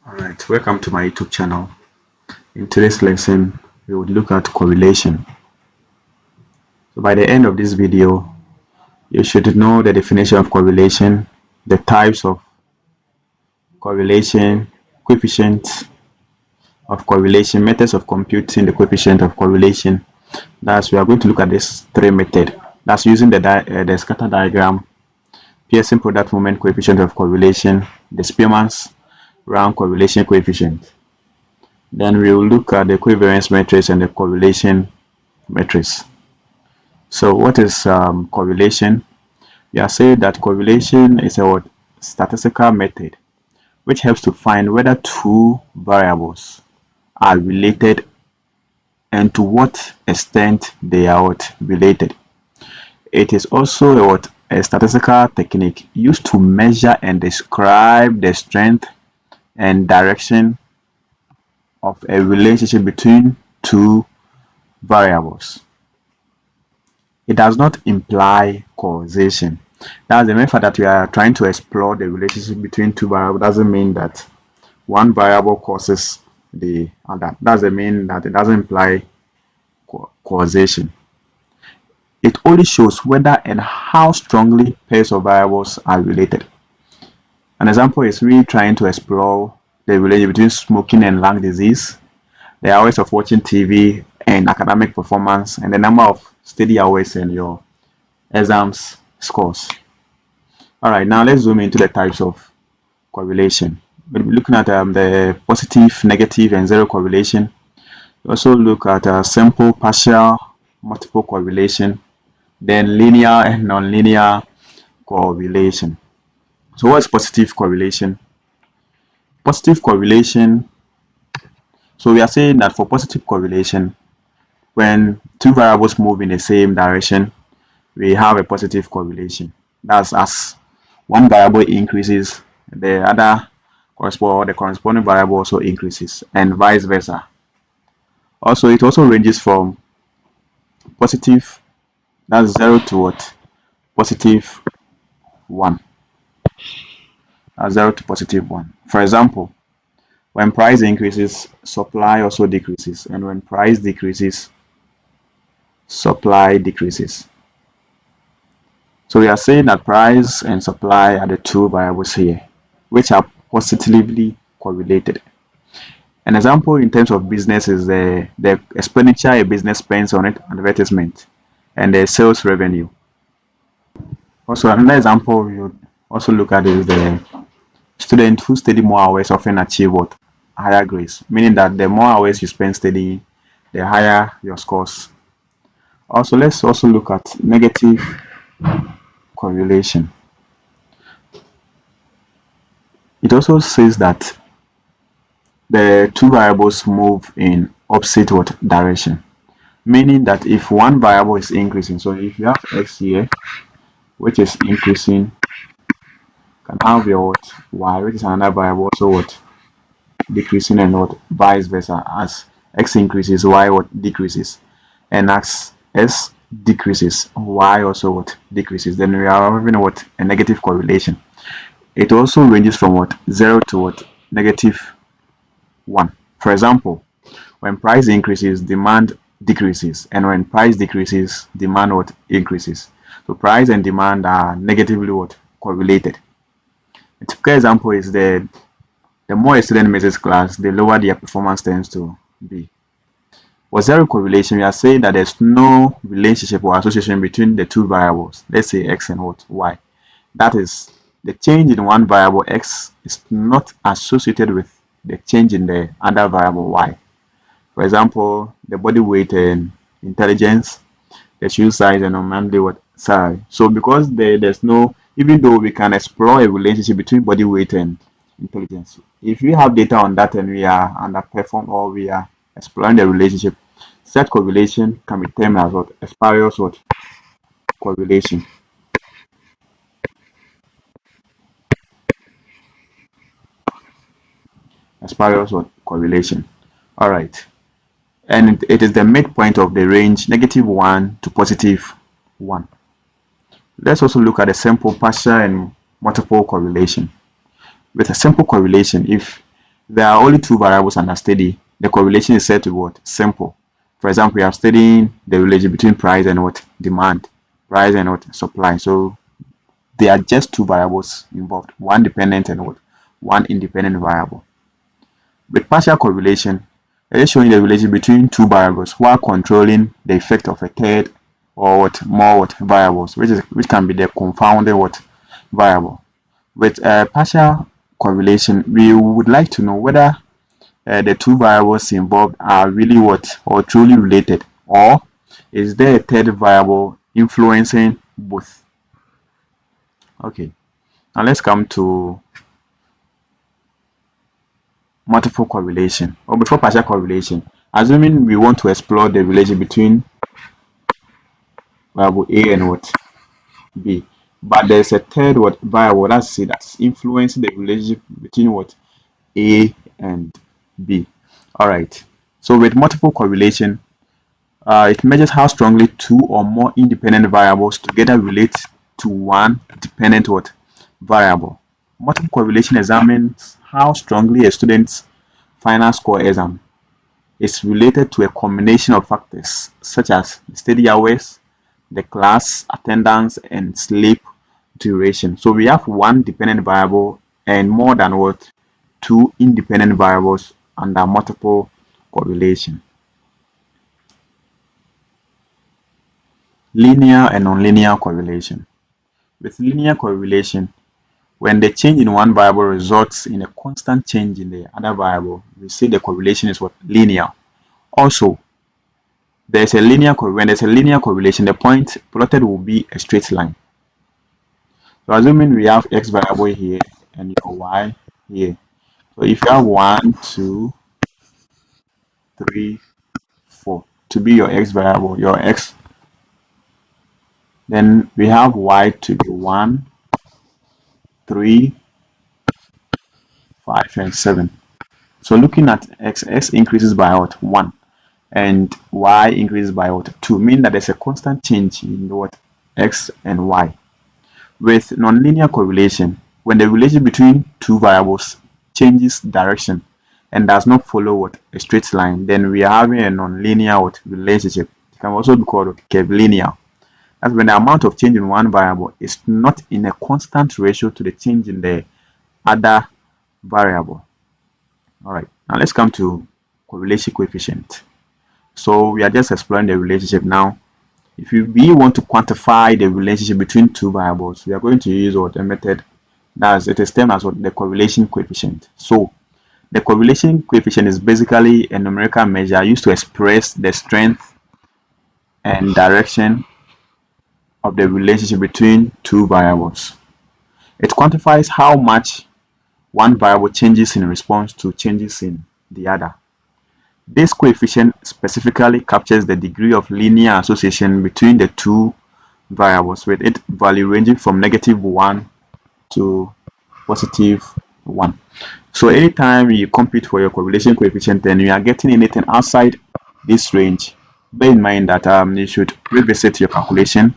Alright, welcome to my YouTube channel. In today's lesson, we would look at correlation. So by the end of this video, you should know the definition of correlation, the types of correlation, coefficients of correlation, methods of computing the coefficient of correlation. That's we are going to look at this three method. That's using the scatter diagram, Pearson product moment coefficient of correlation, the Spearman's round correlation coefficient. Then we will look at the covariance matrix and the correlation matrix. So what is correlation? We are saying that correlation is a statistical method which helps to find whether two variables are related and to what extent they are related. It is also a statistical technique used to measure and describe the strength and direction of a relationship between two variables. It does not imply causation. That's the main fact that we are trying to explore the relationship between two variables doesn't mean that one variable causes the other. Doesn't mean that it doesn't imply causation. It only shows whether and how strongly pairs of variables are related. An example is we trying to explore the relationship between smoking and lung disease, the hours of watching TV and academic performance, and the number of study hours and your exams scores. Alright, now let's zoom into the types of correlation. We'll be looking at the positive, negative, and zero correlation. We also look at simple, partial, multiple correlation, then linear and nonlinear correlation. So what's positive correlation? Positive correlation, so we are saying that for positive correlation, when two variables move in the same direction, we have a positive correlation. That's as one variable increases, the corresponding variable also increases, and vice versa. Also, it also ranges from positive, that's 0 to what? Positive 1. 0 to positive 1. For example, when price increases, supply also decreases, and when price decreases, supply decreases. So we are saying that price and supply are the two variables here, which are positively correlated. An example in terms of business is the expenditure a business spends on advertisement and the sales revenue. Also, another example we would also look at is the student who study more hours often achieve what? Higher grades, meaning that the more hours you spend studying, the higher your scores. Also, let's also look at negative correlation. It also says that the two variables move in opposite direction, meaning that if one variable is increasing, so if you have x here which is increasing, can have your y which is another variable also decreasing, and vice versa. As x increases, y decreases, and as s decreases, y also decreases, then we are having a negative correlation. It also ranges from 0 to negative 1. For example, when price increases, demand decreases, and when price decreases, demand increases. So price and demand are negatively correlated. A typical example is the more a student misses class, the lower their performance tends to be. For zero correlation, we are saying that there's no relationship or association between the two variables, let's say x and y. That is, the change in one variable x is not associated with the change in the other variable y. For example, the body weight and intelligence, the shoe size, and normally size. So because there's no, even though we can explore a relationship between body weight and intelligence, if we have data on that and we are underperform or we are exploring the relationship, such correlation can be termed as a spurious correlation. A spurious correlation. All right, and it is the midpoint of the range -1 to +1. Let's also look at a simple partial and multiple correlation. With a simple correlation, if there are only two variables under study, the correlation is said to be what? Simple. For example, we are studying the relation between price and what? Demand. Price and what? Supply. So there are just two variables involved, one dependent and what? One independent variable. With partial correlation, it is showing the relation between two variables while controlling the effect of a third or what more what variables, which can be the confounding what variable. With partial correlation, we would like to know whether the two variables involved are really what or truly related, or is there a third variable influencing both? Okay, now let's come to multiple correlation, or before partial correlation, assuming we want to explore the relation between variable A and what B, but there's a third what variable that's influencing the relationship between what A and B. All right, so with multiple correlation, it measures how strongly two or more independent variables together relate to one dependent what variable. Multiple correlation examines how strongly a student's final score exam is related to a combination of factors such as study hours, the class attendance, and sleep duration. So we have one dependent variable and more than what two independent variables under multiple correlation. Linear and nonlinear correlation. With linear correlation, when the change in one variable results in a constant change in the other variable, we say the correlation is what? Linear. Also, when there's a linear correlation, the point plotted will be a straight line. So assuming we have x variable here and your y here. So if you have 1, 2, 3, 4 to be your x variable, your x, then we have y to be 1, 3, 5, and 7. So looking at x increases by what? 1. And y increases by what? 2. Meaning that there's a constant change in what? X and y. With nonlinear correlation, when the relation between two variables changes direction and does not follow what a straight line, then we are having a nonlinear what relationship. It can also be called curvilinear. That's when the amount of change in one variable is not in a constant ratio to the change in the other variable. All right, now let's come to correlation coefficient. So we are just exploring the relationship now. If we want to quantify the relationship between two variables, we are going to use what a method that it is termed as what the correlation coefficient. So the correlation coefficient is basically a numerical measure used to express the strength and direction of the relationship between two variables. It quantifies how much one variable changes in response to changes in the other. This coefficient specifically captures the degree of linear association between the two variables, with its value ranging from -1 to +1. So anytime you compute for your correlation coefficient and you are getting anything outside this range, bear in mind that you should revisit your calculation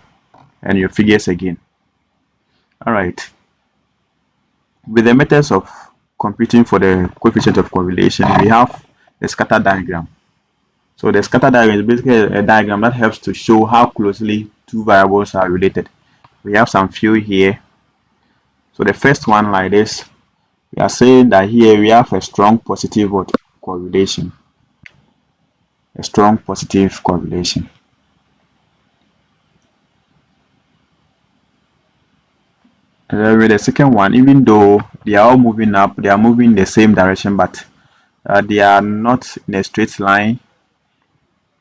and your figures again. All right. With the methods of computing for the coefficient of correlation, we have the scatter diagram. So the scatter diagram is basically a diagram that helps to show how closely two variables are related. We have some few here. So the first one, like this, we are saying that here we have a strong positive correlation. A strong positive correlation. And with the second one, even though they are all moving up, they are moving in the same direction, but they are not in a straight line.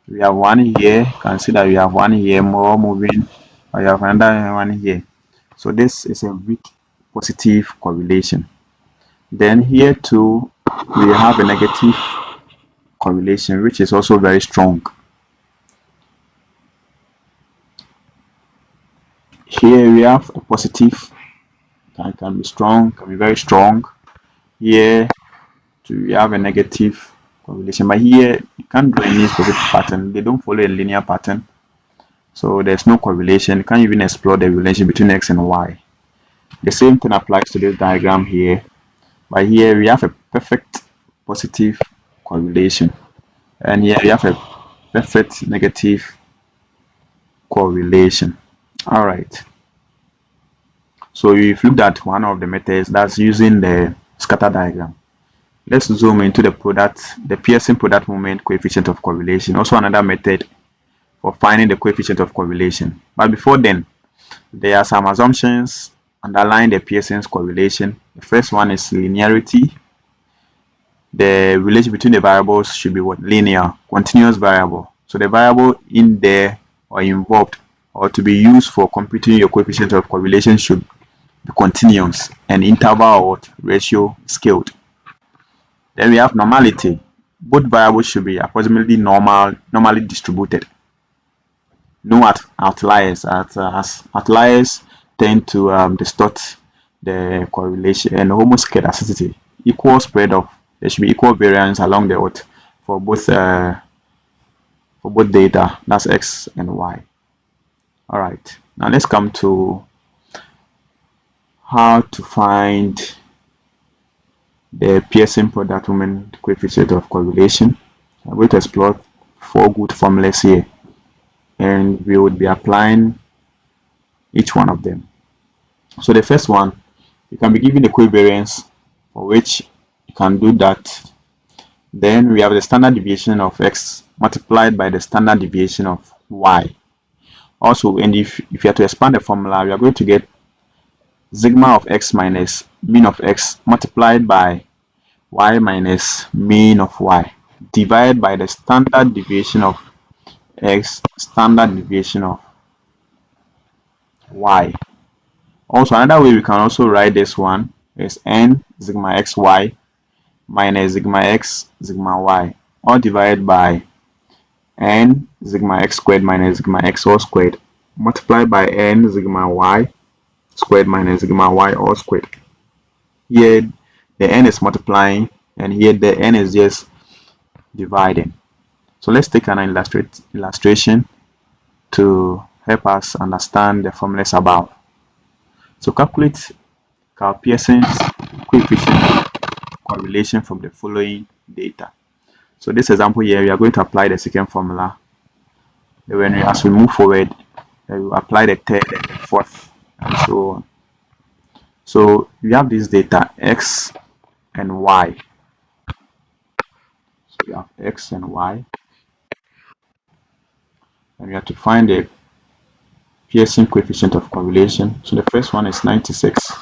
We have one here. Consider we have one here more moving, or you have another one here. So this is a weak positive correlation. Then here too, we have a negative correlation, which is also very strong. Here we have a positive, can be strong, can be very strong. Here too, we have a negative correlation, but here you can't do any specific pattern. They don't follow a linear pattern, so there's no correlation. You can't even explore the relation between x and y. The same thing applies to this diagram here, but here we have a perfect positive correlation. And here we have a perfect negative correlation. All right. So we've looked at one of the methods, that's using the scatter diagram. Let's zoom into the Pearson product moment coefficient of correlation. Also another method for finding the coefficient of correlation. But before then, there are some assumptions underlying the Pearson's correlation. The first one is linearity. The relation between the variables should be what? Linear, continuous variable. So the variable in there or involved or to be used for computing your coefficient of correlation should be continuous and interval or ratio scaled. Then we have normality. Both variables should be approximately normally distributed. No outliers, as outliers tend to distort the correlation, and homoscedasticity, equal spread of, there should be equal variance along the earth for both data, that's x and y. All right, now let's come to how to find the Pearson product moment coefficient of correlation. I'm going to explore 4 good formulas here, and we would be applying each one of them. So the first one, you can be given the covariance, for which you can do that. Then we have the standard deviation of x multiplied by the standard deviation of y. Also, and if you have to expand the formula, we are going to get sigma of x minus mean of x multiplied by y minus mean of y divided by the standard deviation of x standard deviation of y. Also, another way we can also write this one is n sigma xy minus sigma x sigma y, all divided by n sigma x squared minus sigma x all squared multiplied by n sigma y squared minus sigma y all squared. Here the n is multiplying and here the n is just dividing. So let's take an illustration to help us understand the formulas above. So calculate Karl Pearson's coefficient correlation from the following data. So this example here, we are going to apply the second formula. Then as we move forward, we will apply the third and the fourth, and so on. So we have this data x and y. So we have x and y, and we have to find the Pearson coefficient of correlation. So the first one is 96.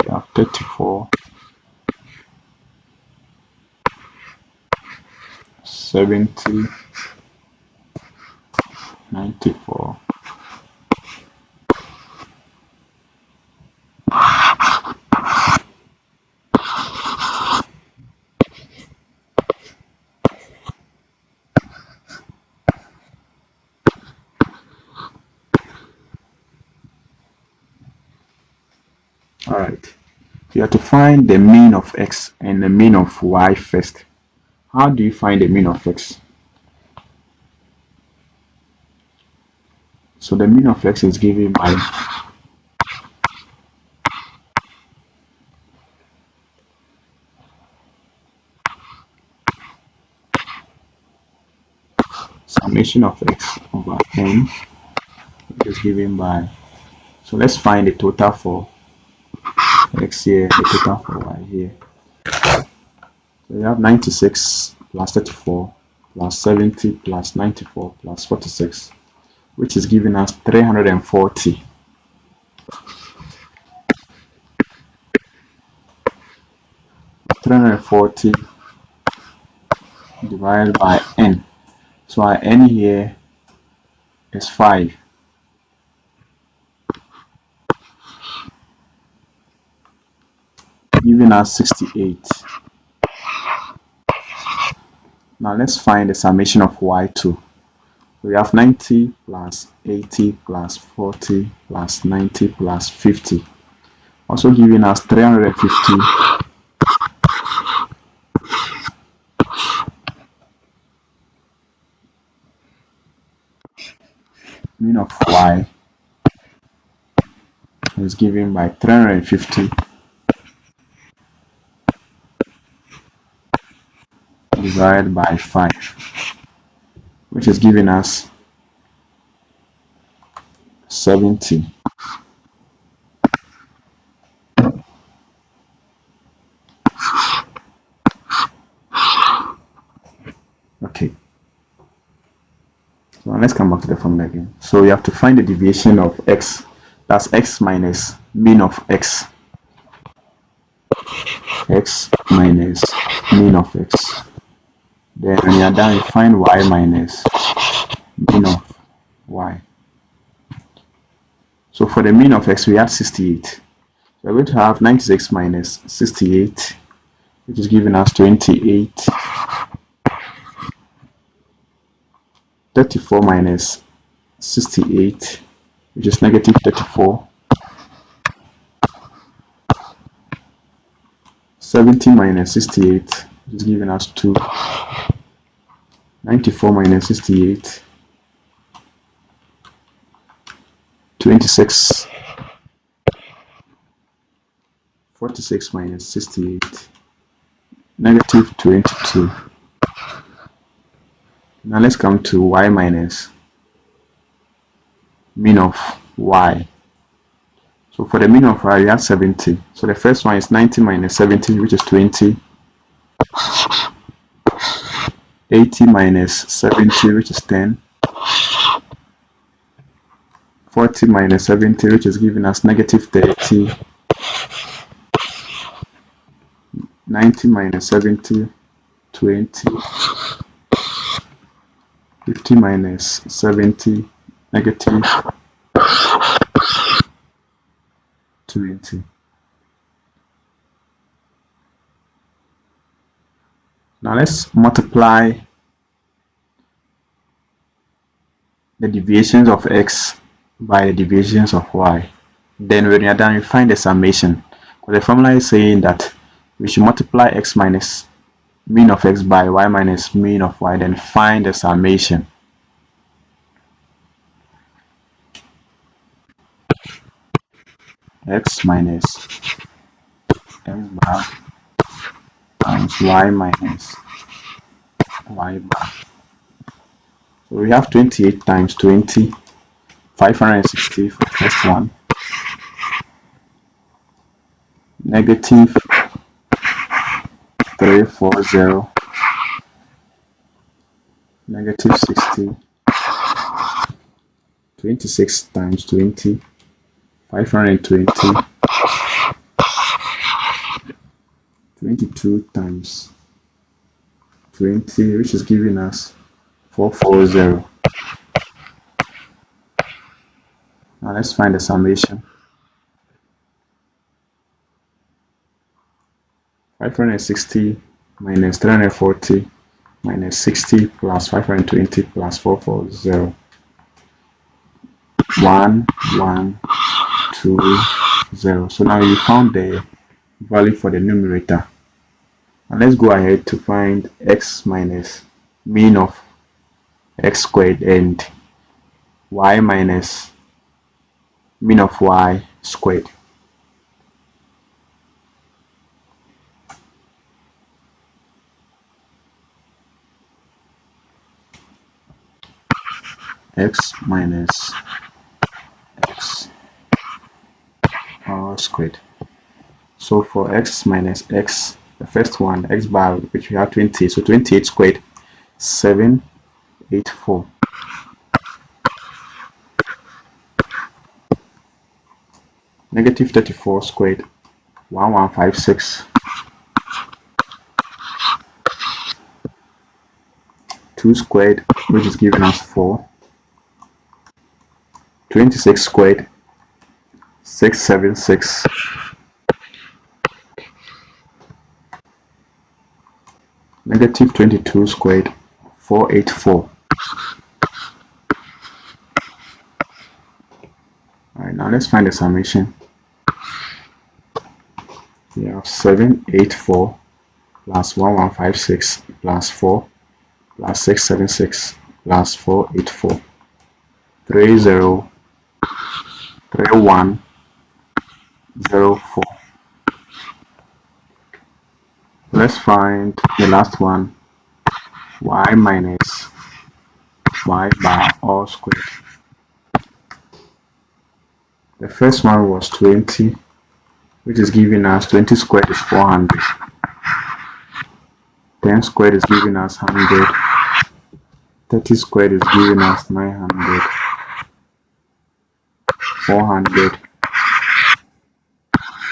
We have 34, 70, 94. All right. You have to find the mean of x and the mean of y first. How do you find the mean of x? So the mean of x is given by summation of x over n, which is given by, so let's find the total for x here, the total for y here. So we have 96 plus 34 plus 70 plus 94 plus 46, which is giving us 340. 340 divided by n. So our n here is 5. Giving us 68. Now let's find the summation of y2. We have 90 plus 80 plus 40 plus 90 plus 50, also giving us 350 mean of y is given by 350 divided by 5, which is giving us 70. Okay, so let's come back to the formula again. So you have to find the deviation of x, that's x minus mean of x, x minus mean of x. Then when you are done, you find y minus mean of y. So for the mean of x, we have 68. We're going to have 96 minus 68, which is giving us 28. 34 minus 68, which is negative 34. 70 minus 68, which is giving us 2. 94 minus 68. 26. 46 minus 68. Negative 22. Now let's come to y minus mean of y. So for the mean of y, we have 70. So the first one is 90 minus 70, which is 20. 80 minus 70, which is 10. 40 minus 70, which is giving us negative 30. 90 minus 70, 20. 50 minus 70, negative 20. Now let's multiply the deviations of x by the deviations of y. Then when you're done, you find the summation. Because the formula is saying that we should multiply x minus mean of x by y minus mean of y, then find the summation. X minus x bar times y minus y bar. So we have 28 times 20, 560 for the first one. Negative 340. Negative 60. 26 times 20. 520. 22 times 20, which is giving us 440. Now let's find the summation. 560 minus 340 minus 60 plus 520 plus 440. 1, 1, 2, 0. So now you found the value for the numerator. And let's go ahead to find x minus mean of x squared and y minus mean of y squared. X minus x all squared. So for x minus x, the first one, x bar, which we have 20, so 28 squared, 784. Negative 34 squared, 1156. 2 squared, which is giving us 4. 26 squared, 676. Negative 22 squared, 484. Alright, now let's find the summation. We have 784 plus 1156 plus 4 plus 676 plus 484. 303104. Let's find the last one. y minus y bar all squared. The first one was 20, which is giving us 20 squared is 400. 10 squared is giving us 100. 30 squared is giving us 900. 400.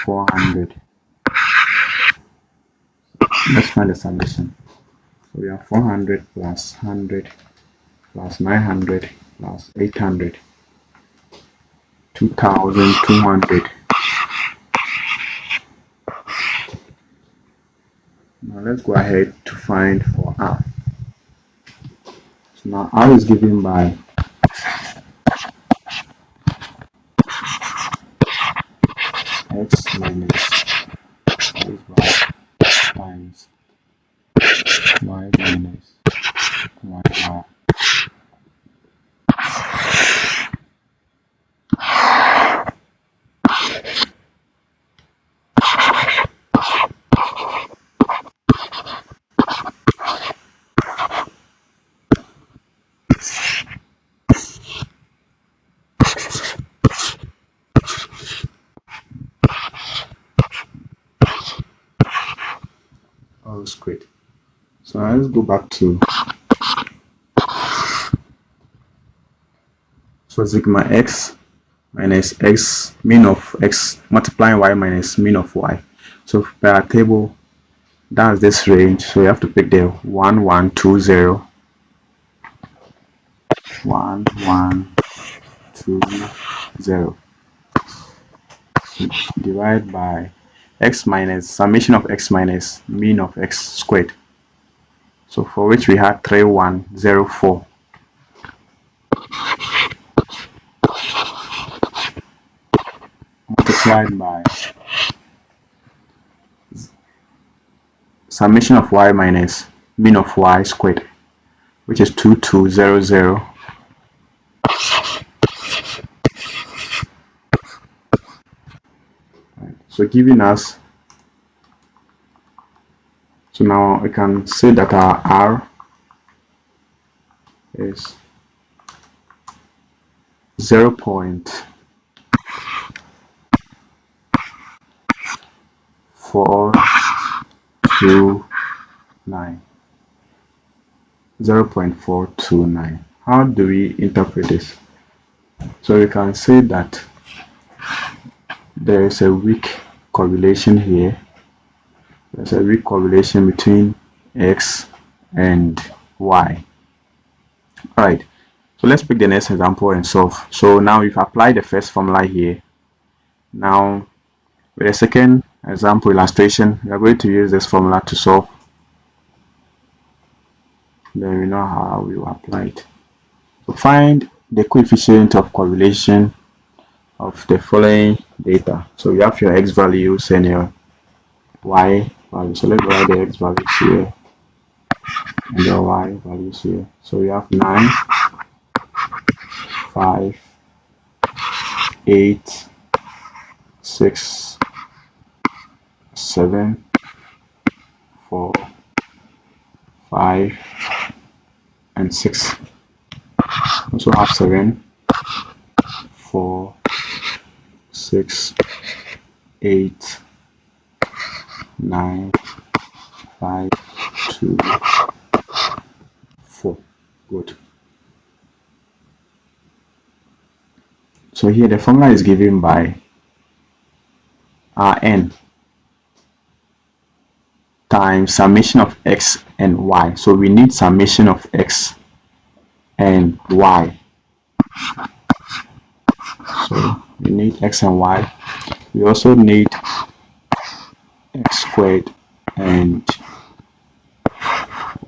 400. Let's find the summation. So we have 400 plus 100 plus 900 plus 800. 2200. Now let's go ahead to find for R. So now R is given by x minus y times y minus y bar. All squared. So now let's go back to sigma x minus x mean of x multiplying y minus mean of y. So per our table, that's this range. So you have to pick the 1 1 2 0 1 1 2 0. So divide by x minus summation of x minus mean of x squared. So for which we had 3104. Multiplied by summation of y minus mean of y squared, which is 2200. So giving us, so now we can say that our R is 0.429. 0.429. How do we interpret this? So we can say that there is a weak correlation here. There's a weak correlation between x and y. Alright, so let's pick the next example and solve. So now we've applied the first formula here. Now with the second example illustration, we are going to use this formula to solve. Then we know how we will apply it. So find the coefficient of correlation of the following data. So you have your x values and your y values. So let's write the x values here and the y values here. So we have 9, 5, 8, 6, 7, 4, 5, and 6. Also have 7, 4, 6, 8, 9, 5, 2, 4. Good. So here the formula is given by Rn times summation of x and y. So we need summation of x and y. So we need x and y. We also need x squared and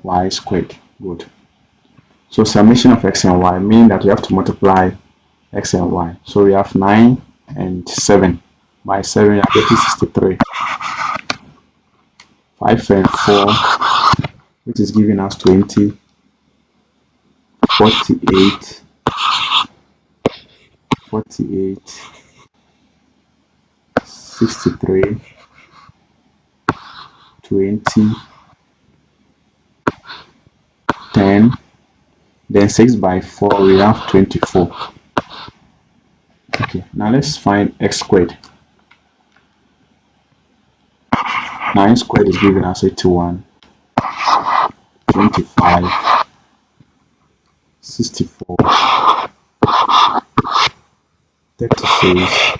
y squared. Good. So summation of x and y means that we have to multiply x and y. So we have 9 and 7. By 7 we are getting 63. 5 and 4, which is giving us 20. 48, 48, 63, 20, 10. Then 6 by 4, we have 24. Okay, now let's find x squared. 9 squared is given as 81, 25, 64, 36,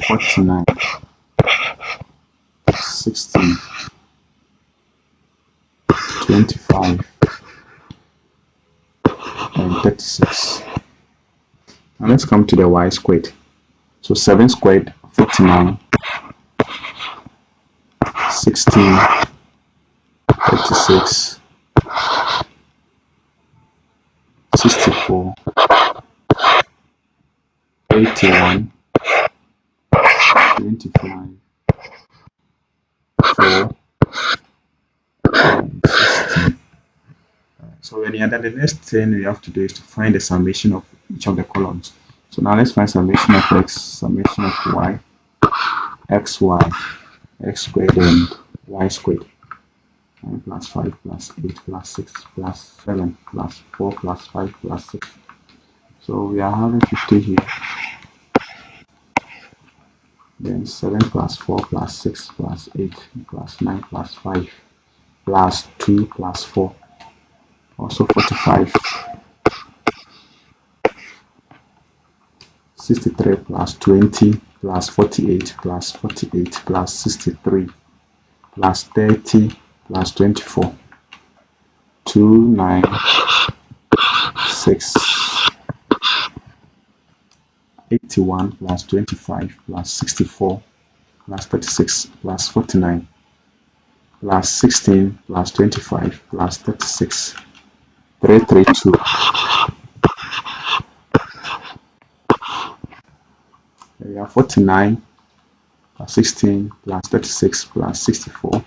49, 16, 25, and 36. Now let's come to the y squared. So 7 squared, 49, 16, 36, 64, 81, 25, 4, and 16. So when you add the next thing we have to do is to find the summation of each of the columns. So now let's find summation of x, summation of y, xy, x squared and y squared. 9 plus 5 plus 8 plus 6 plus 7 plus 4 plus 5 plus 6. So we are having 50 here. Then 7 plus 4 plus 6 plus 8 plus 9 plus 5 plus 2 plus 4. Also 45. 63 plus 20 plus 48 plus 48 plus 63 plus 30 plus 24. 2, 9, 6, 81 plus 25 plus 64 plus 36 plus 49 plus 16 plus 25 plus 36. 332. We have 49 plus 16 plus 36 plus 64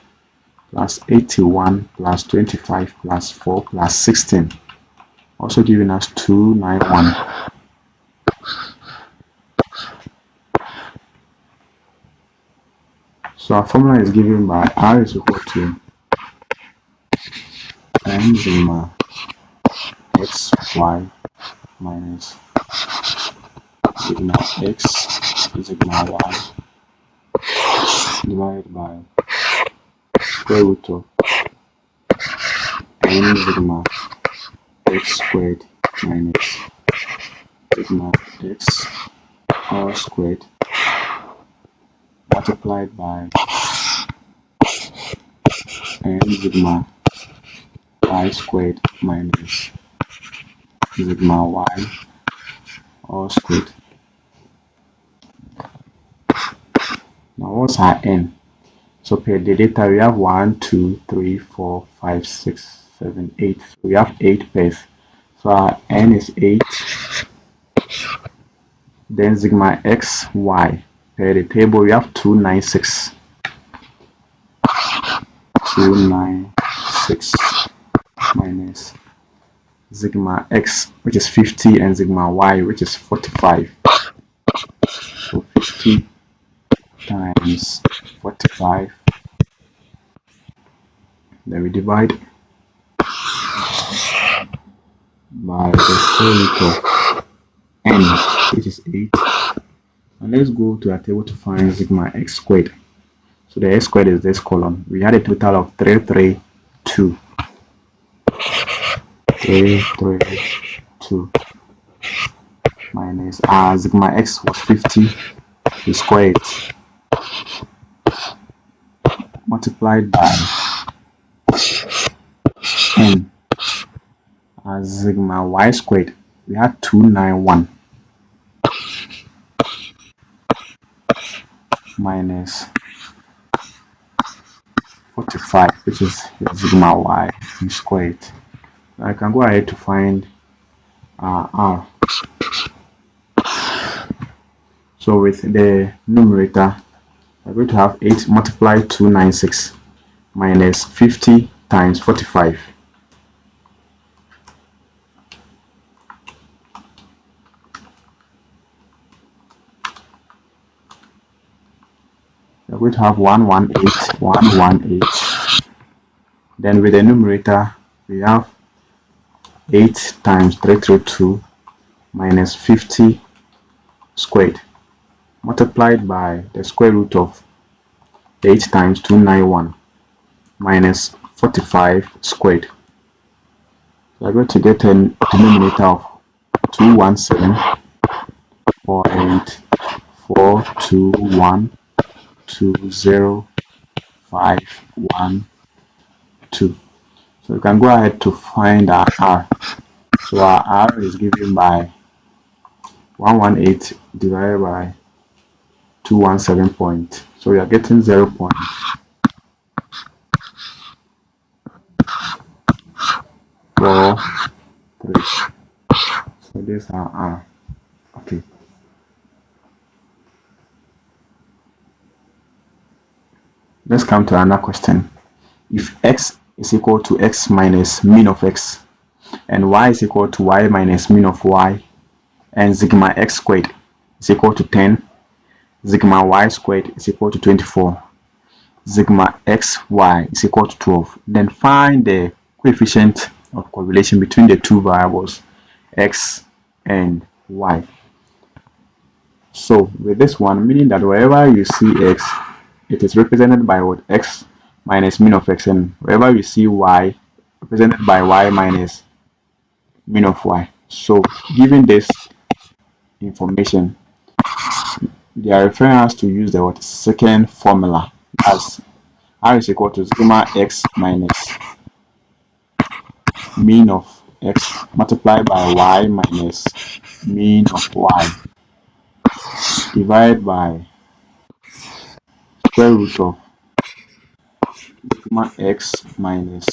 plus 81 plus 25 plus 4 plus 16. Also giving us 291. So our formula is given by R is equal to n sigma xy minus sigma x sigma y divided by square root of n sigma x squared minus sigma x all squared multiplied by n sigma y squared minus sigma y all squared. Now what's our n? So per the data we have 1, 2, 3, 4, 5, 6, 7, 8. So we have 8 pairs. So our n is 8. Then sigma x y per the table we have 296. 296 minus sigma x which is 50 and sigma y which is 45. So 50 times 45. Then we divide by the square root of n which is 8. And let's go to our table to find sigma x squared. So the x squared is this column. We had a total of 332. 332 minus sigma x was 50. We square it multiplied by n. Sigma y squared we had 291 minus 45 which is sigma y squared. I can go ahead to find r. So with the numerator we're going to have 8 multiply 296 minus 50 times 45. We're going to have 118, 118. Then with the numerator we have 8 times 332 minus 50 squared multiplied by the square root of 8 times 291 minus 45 squared. We are going to get a denominator of 217.481205112. So we can go ahead to find our R. So our R is given by 118 divided by 217 point. So we are getting 0.43. So this is our R. Okay. Let's come to another question. If x is equal to x minus mean of x and y is equal to y minus mean of y and sigma x squared is equal to 10, sigma y squared is equal to 24, sigma xy is equal to 12, then find the coefficient of correlation between the two variables x and y. So with this one, meaning that wherever you see x, it is represented by what? X minus mean of x, and wherever you see y, represented by y minus mean of y. So given this information, they are referring us to use the what? Second formula, as r is equal to sigma x minus mean of x multiplied by y minus mean of y divided by square root of sigma x minus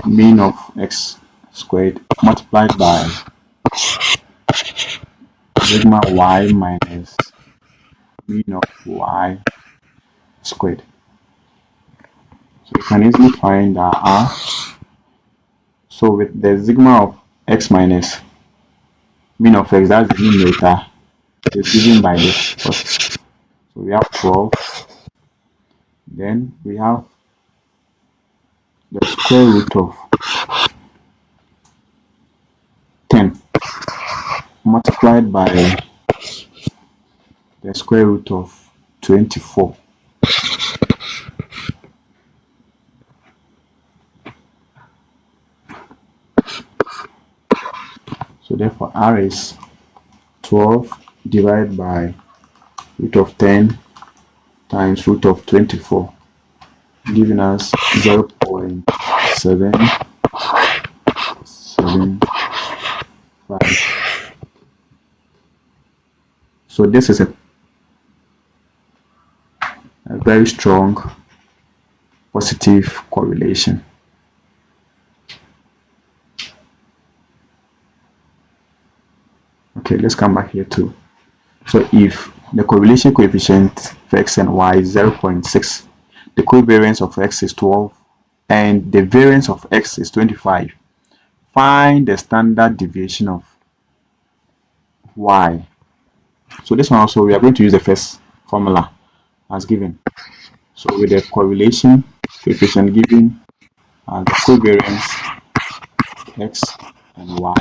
mean of x squared multiplied by sigma y minus mean of y squared. So you can easily find r. So with the sigma of x minus mean of x, that's the numerator, is given by this. So we have 12. Then we have the square root of 10 multiplied by the square root of 24. So therefore r is 12 divided by root of 10 times root of 24, giving us 0.775. So this is a very strong positive correlation. Okay, let's come back here too. So if the correlation coefficient for x and y is 0.6, the covariance of x is 12, and the variance of x is 25, find the standard deviation of y. So this one also, we are going to use the first formula as given. So with the correlation coefficient given as the covariance x and y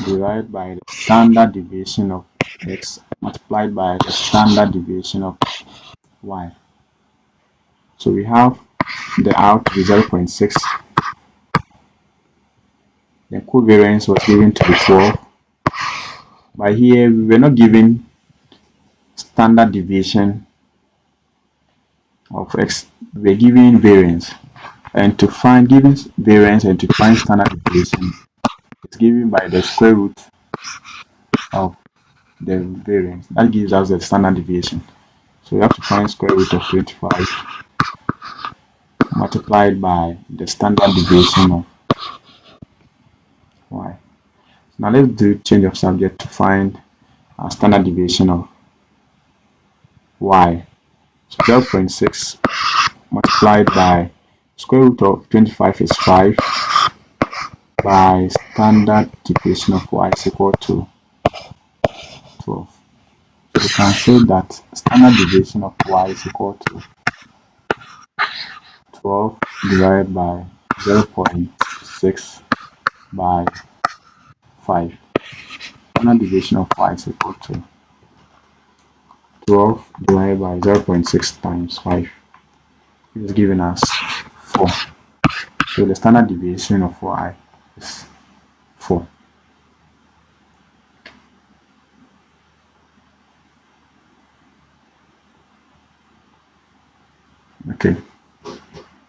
divided by the standard deviation of x multiplied by the standard deviation of y. So we have the R to be 0.6. The covariance was given to be 12. But here we were not given standard deviation of x. We were given variance. And to find given variance and to find standard deviation, it's given by the square root of the variance. That gives us the standard deviation. So we have to find square root of 25 multiplied by the standard deviation of y. Now let's do change of subject to find a standard deviation of y. So 0.6 multiplied by square root of 25 is 5 by standard deviation of y is equal to 12. So we can say that standard deviation of y is equal to 12 divided by 0.6 by 5. Standard deviation of y is equal to 12 divided by 0.6 times 5 is giving us 4. So the standard deviation of y is 4. Okay.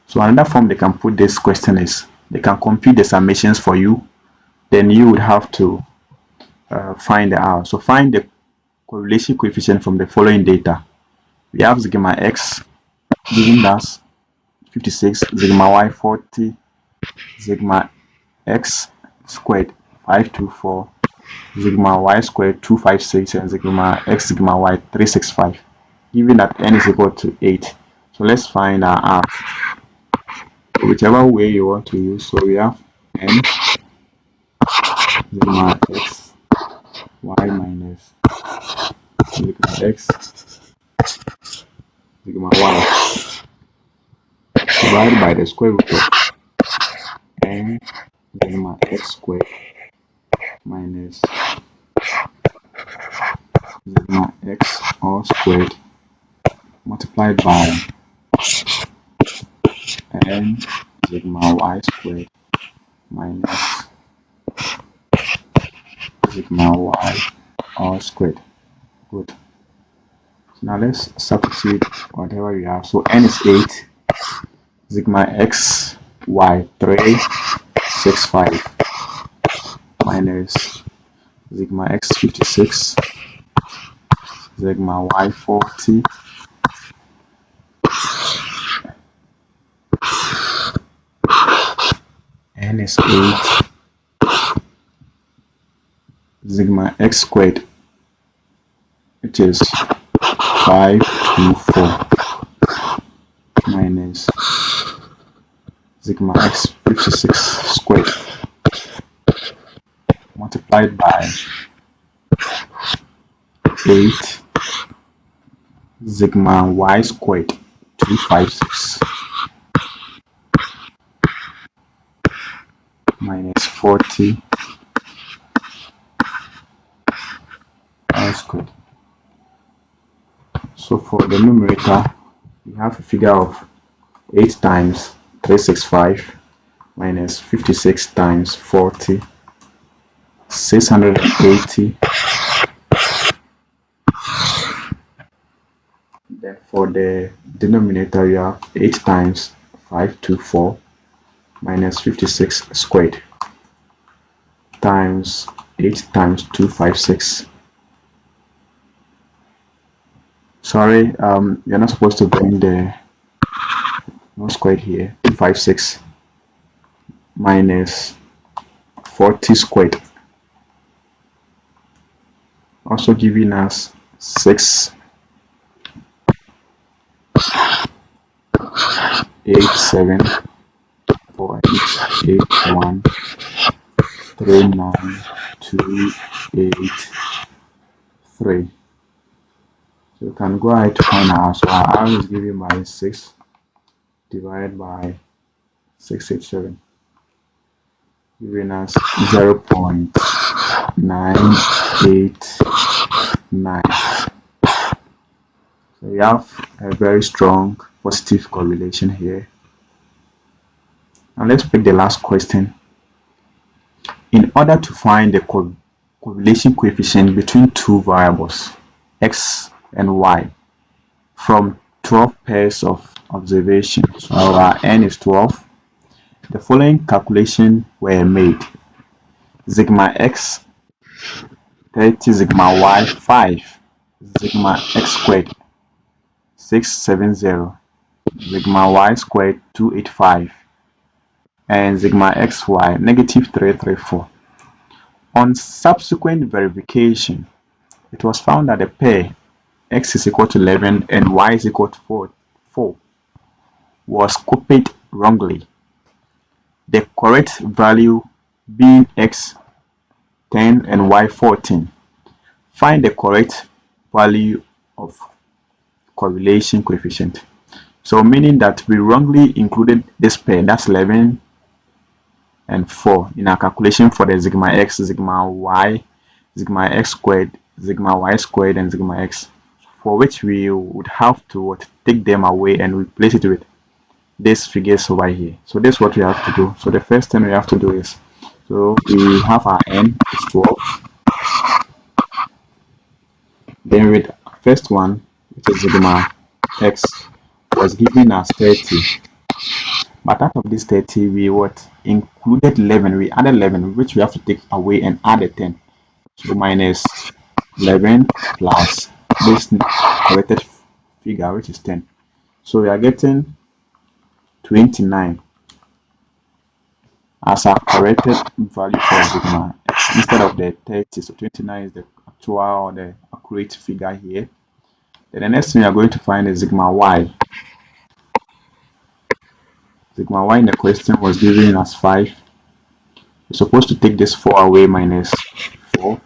So another form they can put this question is they can compute the summations for you. Then you would have to find the R. So find the correlation coefficient from the following data. We have sigma x giving us 56, sigma y 40, sigma x squared 524, sigma y squared 256, and sigma x sigma y 365, given that n is equal to 8. So let's find our R. Whichever way you want to use. So we have n sigma x y minus sigma x sigma y divided by the square root of n sigma x squared minus sigma x all squared multiplied by n sigma y squared minus sigma y all squared. Good. So now let's substitute whatever we have. So n is 8, sigma x y 365 minus sigma x 56, sigma y 40, n is 8, sigma x squared, which is 524 minus sigma x 56 squared multiplied by 8 sigma y squared 256 minus 40 y squared. So for the numerator, we have a figure of 8 times 365 minus 56 times 40, 680. Then for the denominator, you have 8 times 524 minus 56 squared times 8 times 256. Sorry, you're not supposed to bring the no squared here. 256 minus 40 squared, also giving us 687.81392883. So you can go ahead to find out. So our R is given by 6 divided by 687, giving us 0.989. So we have a very strong positive correlation here. Now let's pick the last question. In order to find the correlation coefficient between two variables, x and y, from 12 pairs of observation, so our n is 12, the following calculations were made. Sigma x 30, sigma y 5, sigma x squared 670, sigma y squared 285, and sigma xy negative 334. On subsequent verification, it was found that the pair x is equal to 11 and y is equal to 4 was copied wrongly, the correct value being x 10 and y 14. Find the correct value of correlation coefficient. So meaning that we wrongly included this pair, that's 11 and 4, in our calculation for the sigma x, sigma y, sigma x squared, sigma y squared, and sigma x, for which we would have to take them away and replace it with these figures over here. So this is what we have to do. So the first thing we have to do is, so we have our n is 12. Then with first one, which is sigma x, was given as 30. But out of this 30, we included 11. We added 11, which we have to take away and add a 10. So minus 11 plus this corrected figure, which is 10. So we are getting 29 as our corrected value for sigma x instead of the 30. So 29 is the actual or the accurate figure here. Then the next thing we are going to find is sigma y. Sigma y in the question was given as 5. We're supposed to take this 4 away minus 4.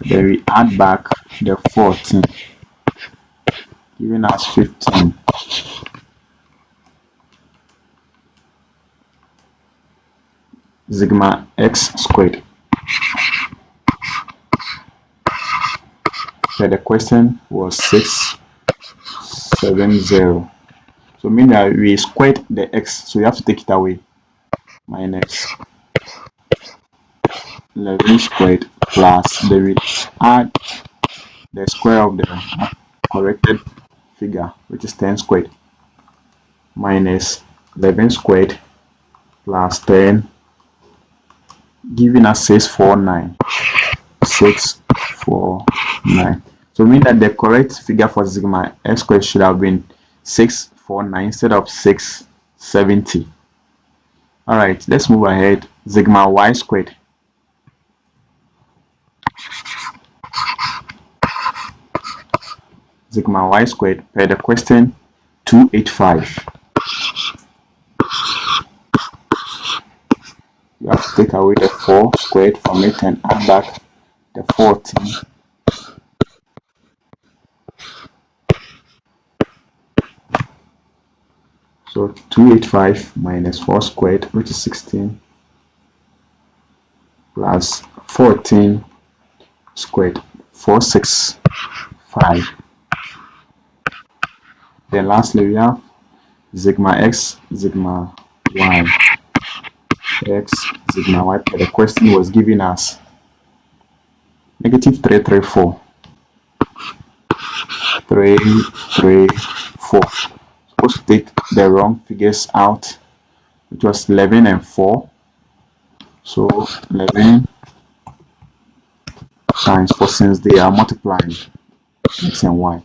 Then we add back the 14, giving us 15. Sigma x squared. So the question was 670. So meaning that we squared the x, so you have to take it away. Minus 11 squared plus, then we add the square of the corrected figure, which is 10 squared, minus 11 squared plus 10, giving us 649. 649. So mean that the correct figure for sigma x squared should have been 649 instead of 670. Alright, let's move ahead. Sigma y squared. Sigma y squared per the question 285. You have to take away the 4 squared from it and add back the 14. So 285 minus 4 squared, which is 16, plus 14 squared, 465. Then lastly we have sigma x, sigma y. X, sigma y. The question was giving us negative 334. 334. Supposed to take the wrong figures out, which was 11 and 4. So 11 times 4, since they are multiplying x and y.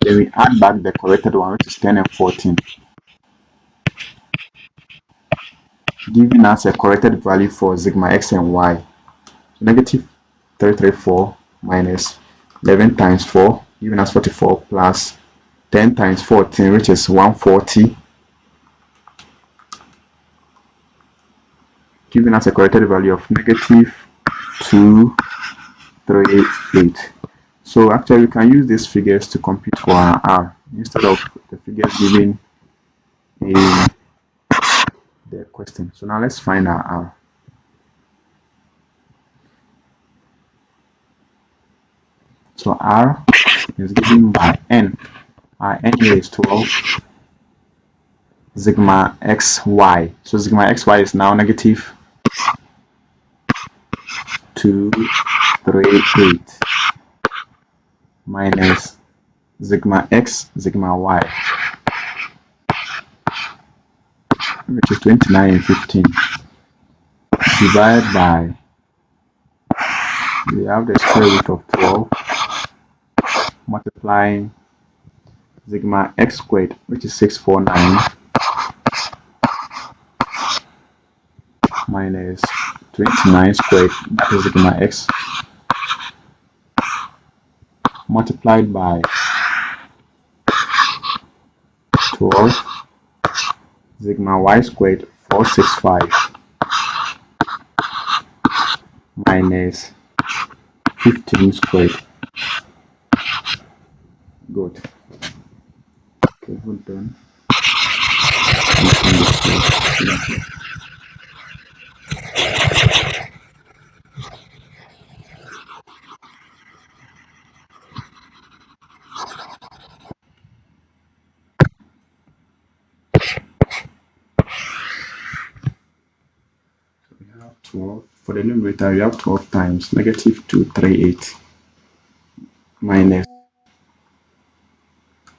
Then we add back the corrected one, which is 10 and 14, giving us a corrected value for sigma x and y. So negative 334 minus 11 times 4, giving us 44, plus 10 times 14, which is 140, giving us a corrected value of negative 238. So actually we can use these figures to compute for our r instead of the figures given in the question. So now let's find our r. So r is given by n. Our n here is 12. Sigma xy. So sigma xy is now negative 238 minus sigma x, sigma y, which is 29 and 15, divided by, we have the square root of 12, multiplying sigma x squared, which is 649, minus 29 squared, that is sigma x, multiplied by 12, sigma y squared, 465, minus 15 squared. Good. Okay, well done. We have 12. For the numerator, we have 12 times negative 238 minus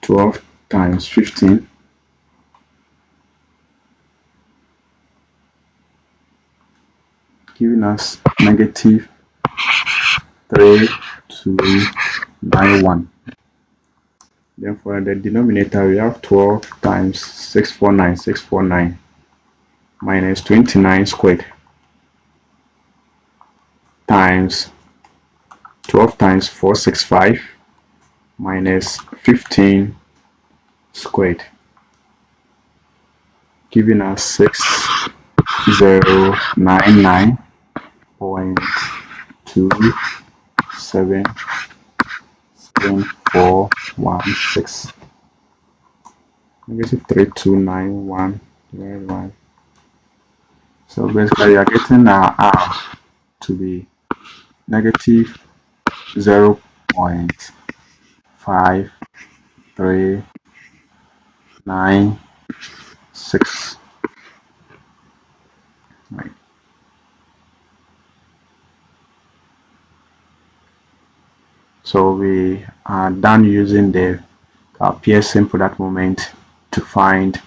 12 times 15 giving us negative 3291. Then for the denominator, we have 12 times 649 minus 29 squared times 12 times 465 minus 15 squared, giving us 6099.2777416 negative 3291 divided by. So basically, we are getting our R to be negative 0.5396. Right. So we are done using the Pearson product moment to find